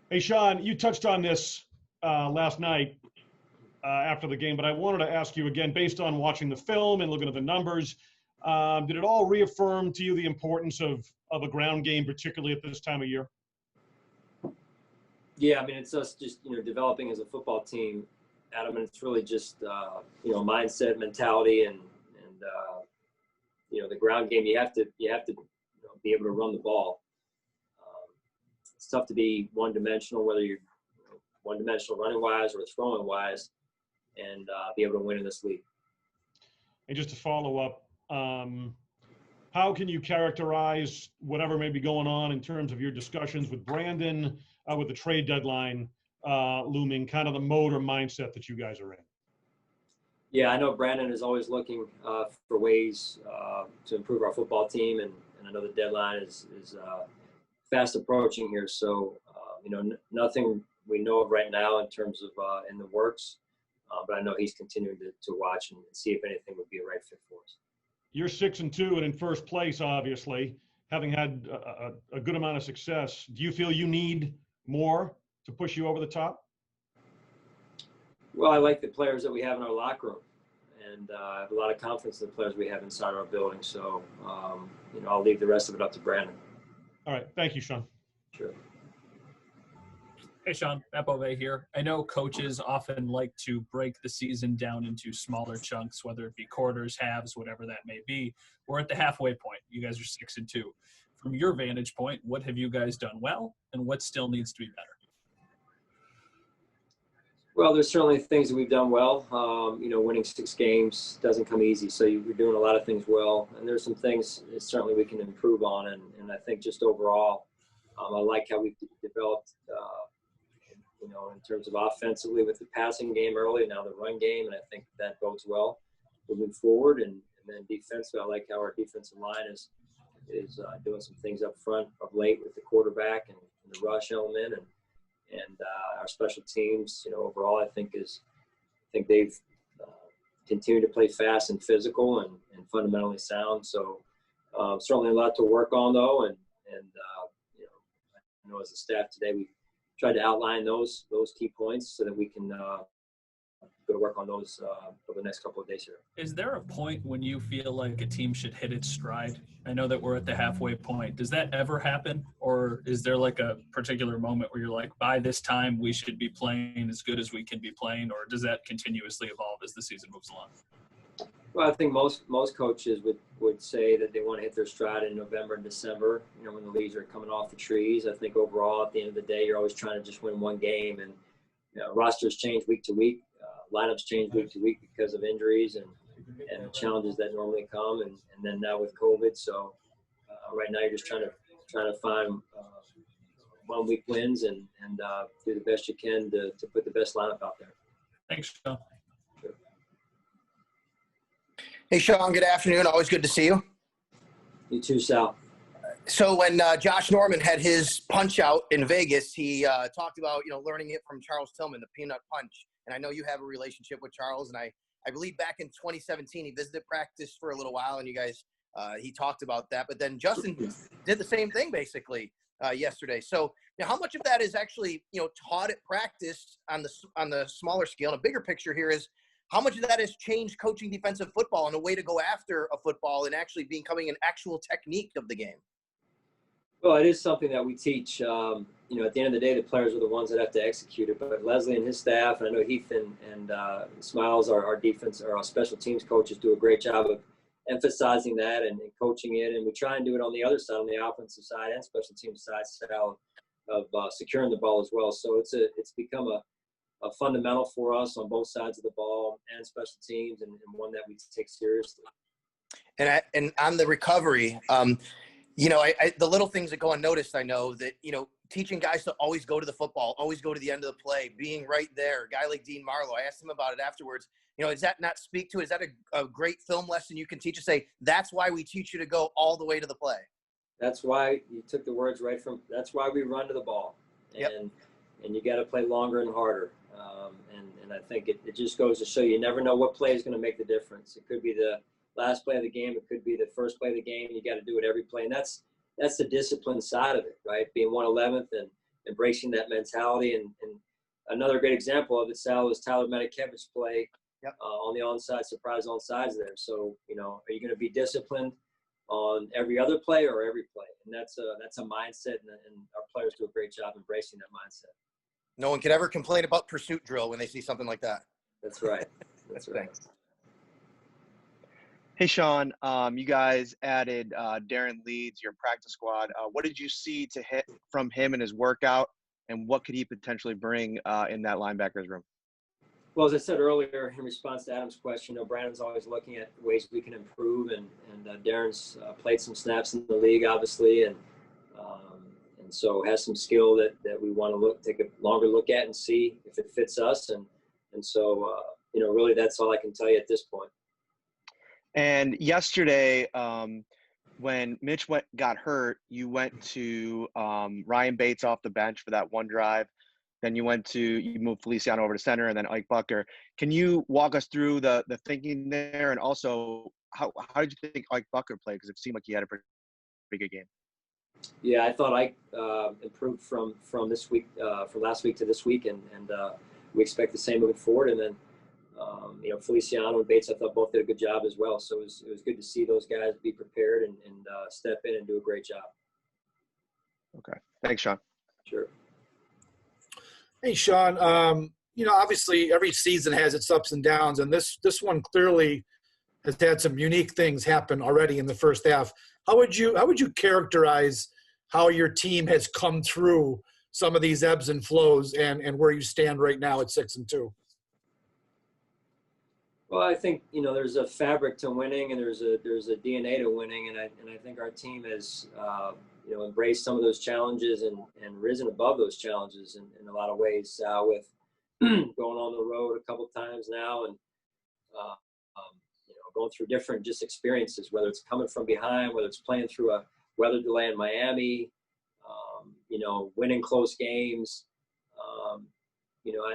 Hey, Sean, you touched on this last night after the game, but I wanted to ask you again, based on watching the film and looking at the numbers, did it all reaffirm to you the importance of a ground game, particularly at this time of year? Yeah, I mean, it's us just, developing as a football team, Adam, and it's really just, mindset, mentality, and the ground game. You have to be able to run the ball. It's tough to be one-dimensional, whether you're one-dimensional running-wise or throwing-wise, and be able to win in this league. And just to follow up, how can you characterize whatever may be going on in terms of your discussions with Brandon, with the trade deadline looming, kind of the mode or mindset that you guys are in? Yeah, I know Brandon is always looking for ways to improve our football team, and I know the deadline is fast approaching here. So, nothing we know of right now in terms of in the works, but I know he's continuing to watch and see if anything would be a right fit for us. You're 6-2 and in first place, obviously, having had a good amount of success. Do you feel you need more to push you over the top? Well, I like the players that we have in our locker room, and I have a lot of confidence in the players we have inside our building. So, I'll leave the rest of it up to Brandon. All right. Thank you, Sean. Sure. Hey, Sean, Matt Bove here. I know coaches often like to break the season down into smaller chunks, whether it be quarters, halves, whatever that may be. We're at the halfway point. You guys are 6-2. From your vantage point, what have you guys done well, and what still needs to be better? Well, there's certainly things that we've done well. Winning 6 games doesn't come easy, so we're doing a lot of things well. And there's some things that certainly we can improve on. And I think just overall, I like how we've developed, in terms of offensively with the passing game early, now the run game, and I think that bodes well moving forward. And then defensively, I like how our defensive line is doing some things up front of late with the quarterback and the rush element, and our special teams, overall, I think they've continued to play fast and physical and fundamentally sound. So certainly a lot to work on, though, and I know as a staff today we tried to outline those key points so that we can go to work on those over the next couple of days here. Is there a point when you feel like a team should hit its stride? I know that we're at the halfway point. Does that ever happen? Or is there like a particular moment where you're like, by this time we should be playing as good as we can be playing? Or does that continuously evolve as the season moves along? Well, I think most coaches would say that they want to hit their stride in November and December, when the leaves are coming off the trees. I think overall, at the end of the day, you're always trying to just win one game. And rosters change week to week. Lineups change week to week because of injuries and the challenges that normally come, and then now with COVID. So right now you're just trying to find 1 week wins and do the best you can to put the best lineup out there. Thanks, Sean. Sure. Hey, Sean, good afternoon. Always good to see you. You too, Sal. So when Josh Norman had his punch out in Vegas, he talked about, learning it from Charles Tillman, the peanut punch. And I know you have a relationship with Charles, and I believe back in 2017 he visited practice for a little while, and you guys he talked about that. But then Justin did the same thing basically yesterday. So how much of that is actually taught at practice on the smaller scale? And a bigger picture here is how much of that has changed coaching defensive football and a way to go after a football and actually becoming an actual technique of the game? Well, it is something that we teach. At the end of the day, the players are the ones that have to execute it. But Leslie and his staff, and I know Heath and Smiles, our defense or our special teams coaches, do a great job of emphasizing that and coaching it. And we try and do it on the other side, on the offensive side and special teams side, of securing the ball as well. So it's become a fundamental for us on both sides of the ball and special teams, and one that we take seriously. And on the recovery, the little things that go unnoticed, I know that, teaching guys to always go to the football, always go to the end of the play, being right there. A guy like Dean Marlowe, I asked him about it afterwards. Does that not speak to, is that a great film lesson you can teach us? Say, that's why we teach you to go all the way to the play. That's why you took the words right from, that's why we run to the ball. And you got to play longer and harder. And I think it just goes to show you never know what play is going to make the difference. It could be the last play of the game. It could be the first play of the game. You got to do it every play. And that's the discipline side of it, right? Being 111th and embracing that mentality. And another great example of it, Sal, is Tyler Metikevich's play on the onside, surprise onsides there. So, are you going to be disciplined on every other play or every play? And that's a mindset, and our players do a great job embracing that mindset. No one can ever complain about pursuit drill when they see something like that. That's right. That's right. Thanks. Hey, Sean, you guys added Darren Leeds, your practice squad. What did you see from him in his workout, and what could he potentially bring in that linebackers room? Well, as I said earlier, in response to Adam's question, Brandon's always looking at ways we can improve, and Darren's played some snaps in the league, obviously, and so has some skill that we want to take a longer look at and see if it fits us, and so really that's all I can tell you at this point. And yesterday, when Mitch got hurt, you went to Ryan Bates off the bench for that one drive. Then you moved Feliciano over to center, and then Ike Bucker. Can you walk us through the thinking there, and also how did you think Ike Bucker played? Because it seemed like he had a pretty good game. Yeah, I thought Ike improved from this week, from last week to this week, and we expect the same moving forward. And then Feliciano and Bates, I thought both did a good job as well. So it was good to see those guys be prepared and step in and do a great job. Okay, thanks, Sean. Sure. Hey, Sean, obviously every season has its ups and downs, and this one clearly has had some unique things happen already in the first half. How would you characterize how your team has come through some of these ebbs and flows and where you stand right now at 6-2? Well, I think there's a fabric to winning, and there's a DNA to winning, and I think our team has embraced some of those challenges and risen above those challenges in a lot of ways. With going on the road a couple times now, and going through different just experiences, whether it's coming from behind, whether it's playing through a weather delay in Miami, winning close games.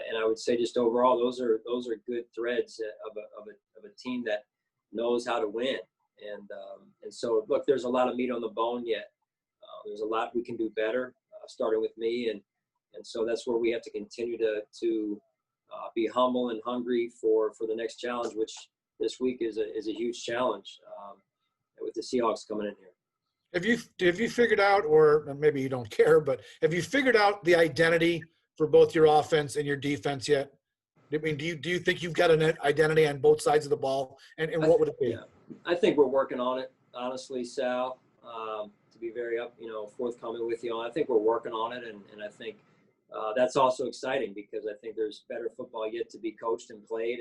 And I would say just overall, those are good threads of a team that knows how to win. And so, look, there's a lot of meat on the bone yet. There's a lot we can do better, starting with me, and so that's where we have to continue to be humble and hungry for the next challenge, which this week is a huge challenge with the Seahawks coming in here. Have you figured out, or maybe you don't care, but have you figured out the identity for both your offense and your defense yet? I mean, do you think you've got an identity on both sides of the ball, and what would it be? Yeah, I think we're working on it, honestly, Sal. To be very forthcoming with you, I think we're working on it, and I think that's also exciting because I think there's better football yet to be coached and played,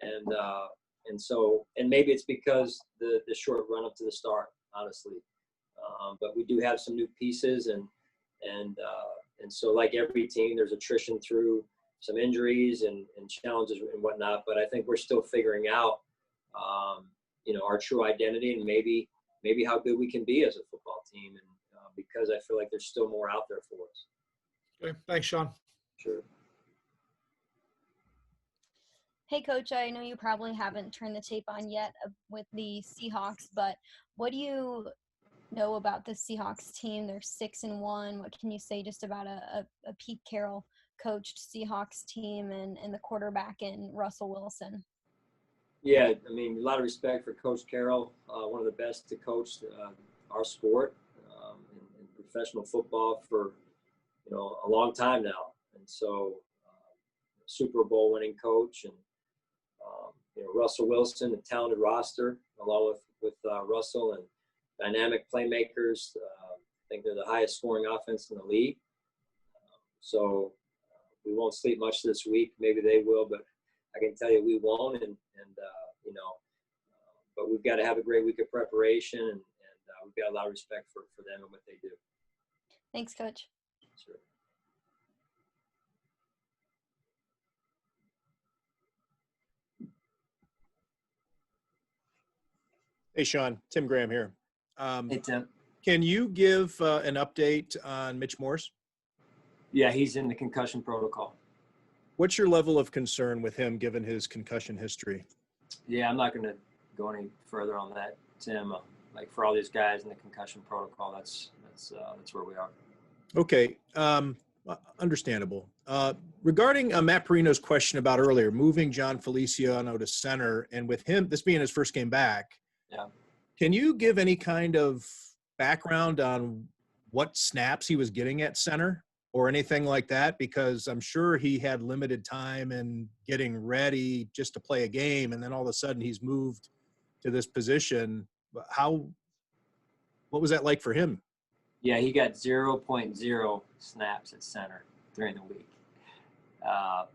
and so maybe it's because the short run up to the start, honestly. But we do have some new pieces, and so like every team, there's attrition through some injuries and challenges and whatnot. But I think we're still figuring out, our true identity and maybe how good we can be as a football team. And because I feel like there's still more out there for us. Okay, thanks, Sean. Sure. Hey, Coach, I know you probably haven't turned the tape on yet with the Seahawks, but what do you know about the Seahawks team? They're 6-1. What can you say just about a Pete Carroll coached Seahawks team and the quarterback in Russell Wilson? Yeah, I mean, a lot of respect for Coach Carroll, one of the best to coach our sport in professional football for, a long time now. And so Super Bowl winning coach, and Russell Wilson, a talented roster, along with Russell, and dynamic playmakers. I think they're the highest scoring offense in the league. So we won't sleep much this week. Maybe they will, but I can tell you we won't. And but we've got to have a great week of preparation, and we've got a lot of respect for them and what they do. Thanks, Coach. Sure. Hey, Sean, Tim Graham here. Hey, Tim. Can you give an update on Mitch Morse? Yeah, he's in the concussion protocol. What's your level of concern with him given his concussion history? Yeah, I'm not going to go any further on that, Tim. Like for all these guys in the concussion protocol, that's where we are. Okay. Understandable. Regarding Matt Perino's question about earlier, moving John Feliciano to center, and with him, this being his first game back, Yeah. can you give any kind of background on what snaps he was getting at center or anything like that? Because I'm sure he had limited time and getting ready just to play a game, and then all of a sudden he's moved to this position. What was that like for him? Yeah, he got 0.0 snaps at center during the week.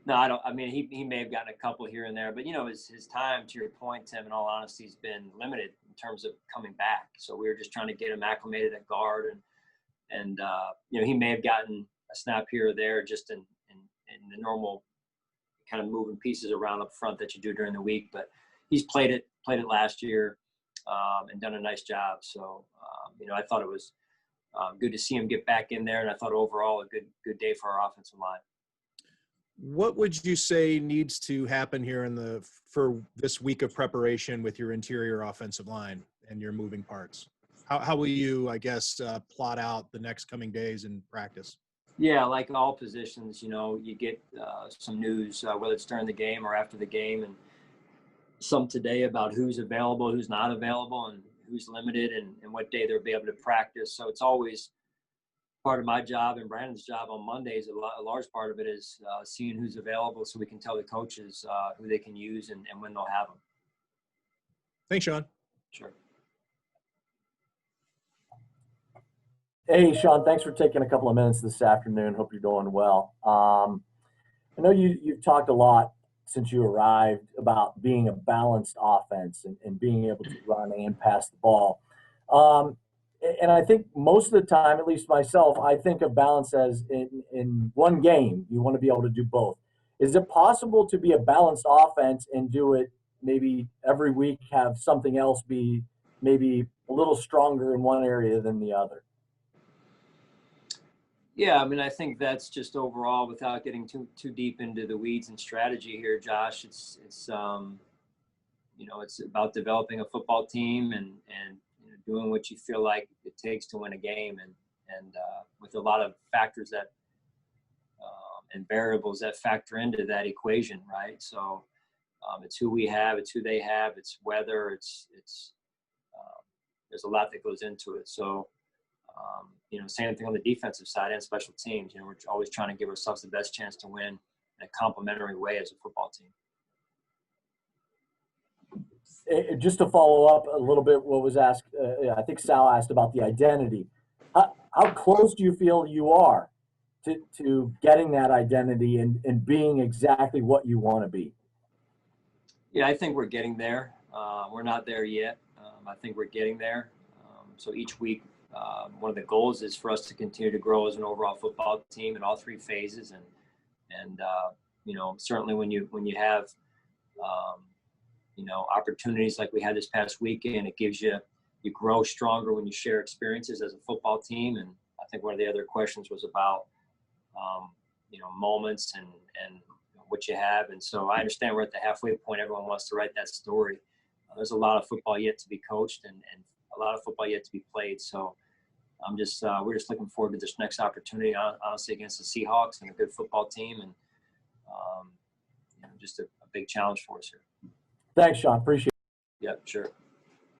No, I don't. I mean, he may have gotten a couple here and there, but his time, to your point, Tim, in all honesty, has been limited in terms of coming back. So we were just trying to get him acclimated at guard, and he may have gotten a snap here or there just in the normal kind of moving pieces around up front that you do during the week. But he's played it last year and done a nice job. So I thought it was good to see him get back in there, and I thought overall a good day for our offensive line. What would you say needs to happen here for this week of preparation with your interior offensive line and your moving parts? How will you, I guess, plot out the next coming days in practice? Yeah, like all positions, you get some news, whether it's during the game or after the game, and some today about who's available, who's not available, and who's limited, and what day they'll be able to practice. So it's always part of my job and Brandon's job on Mondays. A large part of it is seeing who's available so we can tell the coaches who they can use and when they'll have them. Thanks, Sean. Sure. Hey, Sean, thanks for taking a couple of minutes this afternoon. Hope you're doing well. I know you've talked a lot since you arrived about being a balanced offense and being able to run and pass the ball. And I think most of the time, at least myself, I think of balance as in one game, you want to be able to do both. Is it possible to be a balanced offense and do it maybe every week, have something else be maybe a little stronger in one area than the other? Yeah, I mean, I think that's just overall, without getting too deep into the weeds and strategy here, Josh. It's about developing a football team and doing what you feel like it takes to win a game, and with a lot of factors that and variables that factor into that equation, right? So it's who we have, it's who they have, it's weather, it's there's a lot that goes into it. So same thing on the defensive side and special teams. We're always trying to give ourselves the best chance to win in a complementary way as a football team. Just to follow up a little bit, what was asked, I think Sal asked about the identity. How close do you feel you are to getting that identity and being exactly what you want to be? Yeah, I think we're getting there. We're not there yet. I think we're getting there. So each week, one of the goals is for us to continue to grow as an overall football team in all three phases, and certainly when you have opportunities like we had this past weekend, it gives you grow stronger when you share experiences as a football team. And I think one of the other questions was about moments and what you have. And so I understand we're at the halfway point. Everyone wants to write that story. There's a lot of football yet to be coached and a lot of football yet to be played. So we're just looking forward to this next opportunity, honestly, against the Seahawks and a good football team, and just a big challenge for us here. Thanks, Sean. Appreciate it. Yep, sure.